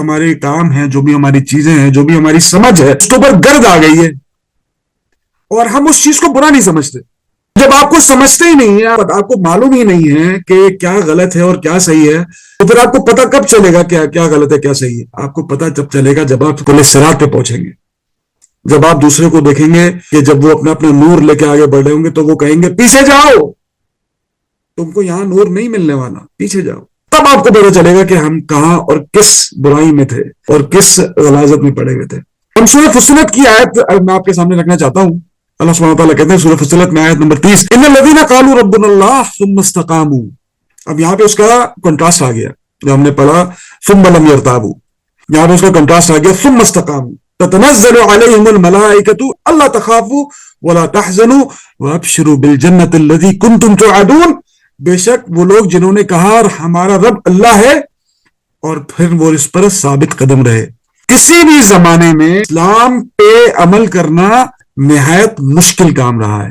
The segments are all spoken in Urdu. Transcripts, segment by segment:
ہمارے کام ہیں، جو بھی ہماری چیزیں ہیں، جو بھی ہماری سمجھ ہے، اس کے اوپر گرد آ گئی ہے اور ہم اس چیز کو برا نہیں سمجھتے. جب آپ کو سمجھتے ہی نہیں ہے، آپ کو معلوم ہی نہیں ہے کہ کیا غلط ہے اور کیا صحیح ہے، تو پھر آپ کو پتہ کب چلے گا کیا غلط ہے کیا صحیح ہے؟ آپ کو پتہ جب چلے گا جب آپ پل صراط پہ پہنچیں گے، جب آپ دوسرے کو دیکھیں گے کہ جب وہ اپنا نور لے کے آگے بڑھ رہے ہوں گے تو وہ کہیں گے پیچھے جاؤ، تم کو یہاں نور نہیں ملنے والا، پیچھے جاؤ. تب آپ کو پتہ چلے گا کہ ہم کہاں اور کس برائی میں تھے اور کس غلاظت میں پڑے ہوئے تھے. ہم سورہ فصلت کی آیت میں آپ کے سامنے رکھنا چاہتا ہوں. اللہ سبحانہ وتعالیٰ کہتے ہیں سورہ فصلت میں آیت نمبر 30، ان الذین قالوا ربنا اللہ ثم استقاموا. اب یہاں پہ اس کا کنٹراسٹ آ گیا، جو ہم نے پڑھا ثم لم یرتابوا، یہاں پہ اس کا کنٹراسٹ آ گیا ثم استقاموا تتنزل علیہم الملائکۃ الا تخافوا ولا تحزنوا وابشروا بالجنۃ التي کنتم توعدون. بے شک وہ لوگ جنہوں نے کہا ہمارا رب اللہ ہے اور پھر وہ اس پر ثابت قدم رہے. کسی بھی زمانے میں اسلام پہ عمل کرنا نہایت مشکل کام رہا ہے.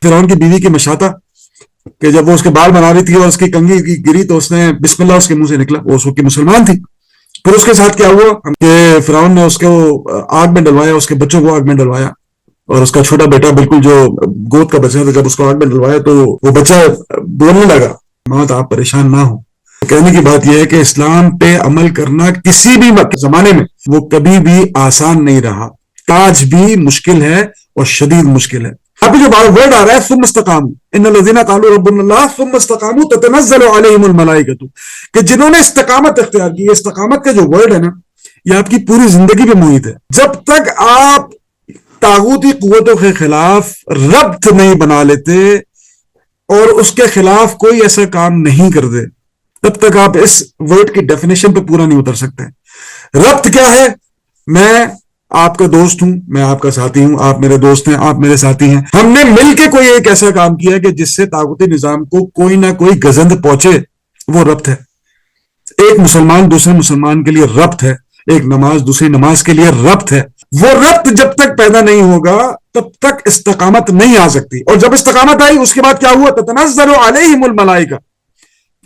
فرعون کی بیوی کی مشاطہ کہ جب وہ اس کے بال بنا رہی تھی اور اس کی کنگھی گری تو اس نے بسم اللہ اس کے منہ سے نکلا، وہ اس وقت کی مسلمان تھی. پھر اس کے ساتھ کیا ہوا کہ فرعون نے اس کو آگ میں ڈلوایا، اس کے بچوں کو آگ میں ڈلوایا، اور اس کا چھوٹا بیٹا بالکل جو گود کا بچہ تھا جب اس کو آگ میں ڈلوایا تو وہ بچہ بولنے لگا. ماں آپ پریشان نہ ہو. کہنے کی بات یہ ہے کہ اسلام پہ عمل کرنا کسی بھی زمانے میں وہ کبھی بھی آسان نہیں رہا، آج بھی مشکل ہے اور شدید مشکل ہے. ابھی جو ورڈ آ رہا ہے ثم استقاموا، ان الذین قالوا ربنا اللہ ثم استقاموا تتنزل علیہم الملائکۃ، کہ جنہوں نے استقامت اختیار کی. استقامت کا جو ورڈ ہے نا یہ آپ کی پوری زندگی پہ محیط ہے. جب تک آپ طاغوتی قوتوں کے خلاف ربط نہیں بنا لیتے اور اس کے خلاف کوئی ایسا کام نہیں کرتے، تب تک آپ اس ورڈ کی ڈیفینیشن پہ پورا نہیں اتر سکتے. ربط کیا ہے؟ میں آپ کا دوست ہوں، میں آپ کا ساتھی ہوں، آپ میرے دوست ہیں، آپ میرے ساتھی ہیں. ہم نے مل کے کوئی ایک ایسا کام کیا کہ جس سے طاغوتی نظام کو کوئی نہ کوئی گزند پہنچے، وہ ربط ہے. ایک مسلمان دوسرے مسلمان کے لیے ربط ہے، ایک نماز دوسری نماز کے لیے ربط ہے. وہ ربط جب تک پیدا نہیں ہوگا تب تک استقامت نہیں آ سکتی. اور جب استقامت آئی اس کے بعد کیا ہوا؟ تتنزل علیہم الملائکہ،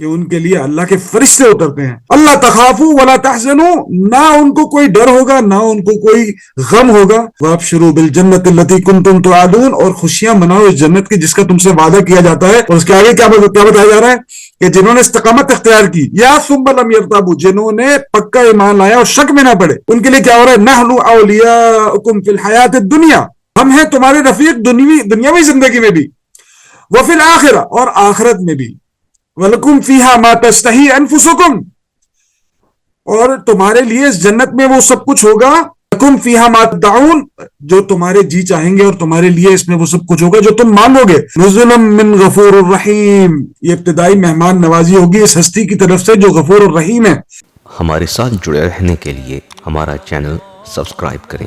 کہ ان کے لیے اللہ کے فرشتے اترتے ہیں. اللہ تخافوا ولا تحزنوا، نہ ان کو کوئی ڈر ہوگا نہ ان کو کوئی غم ہوگا. وابشروا بالجنۃ التي کنتم توعدون، اور خوشیاں مناؤ اس جنت کی جس کا تم سے وعدہ کیا جاتا ہے. اور اس کے آگے کیا بتایا جا رہا ہے کہ جنہوں نے استقامت اختیار کی، یا ثم لم یرتابوا، جنہوں نے پکا ایمان لایا اور شک میں نہ پڑے، ان کے لیے کیا ہو رہا ہے؟ نحن اولیاؤکم فی الحیات الدنیا، ہم ہیں تمہارے رفیق دنیاوی زندگی میں بھی، وفی الآخرہ، اور آخرت میں بھی، وَلَكُمْ فِيهَا مَا تَشْتَهِي أَنفُسُكُمْ، اور تمہارے لیے اس جنت میں وہ سب کچھ ہوگا. لَكُمْ فِيهَا مَا تَدَّعُونَ، جو تمہارے جی چاہیں گے، اور تمہارے لیے اس میں وہ سب کچھ ہوگا جو تم مانگو گے. نُزُلًا مِّن غَفُورٍ رَحِيمٍ، یہ ابتدائی مہمان نوازی ہوگی اس ہستی کی طرف سے جو غفور الرحیم ہے. ہمارے ساتھ جڑے رہنے کے لیے ہمارا چینل سبسکرائب کریں.